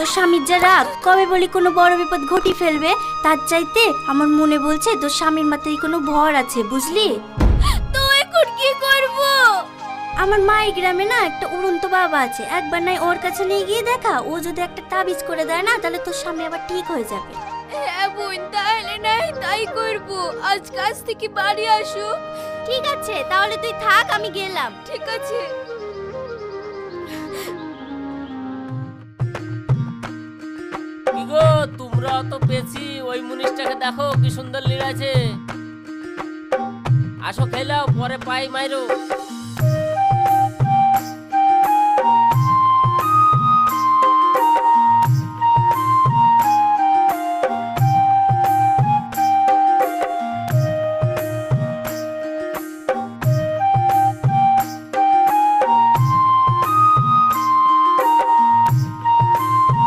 তোর স্বামীর যা রাগ, কবে বলি কোনো বড় বিপদ ঘটি ফেলবে, তার চাইতে আমার মনে বলছে তোর স্বামীর মাথায় কোনো ভর আছে, বুঝলি? তো এখন কি করব? আমার মায়ের গ্রামে না একটা উড়ন্ত বাবা আছে, একবার নাই ওর কাছে নিয়ে গিয়ে দেখা, ও যদি একটা তাবিজ করে দেয় না, তাহলে তোর স্বামী আবার ঠিক হয়ে যাবে। হ্যাঁ বোন, তাহলে নাই তাই করব। আজ কাজ থেকে বাড়ি আসো। ঠিক আছে, তাহলে তুই থাক, আমি গেলাম। ঠিক আছে। কি গো, তোমরা তো পেয়েছি, ওই মুনিশটাকে দেখো কি সুন্দর লিড়াছে। আসো খেলাও, পরে পাই মাইরো।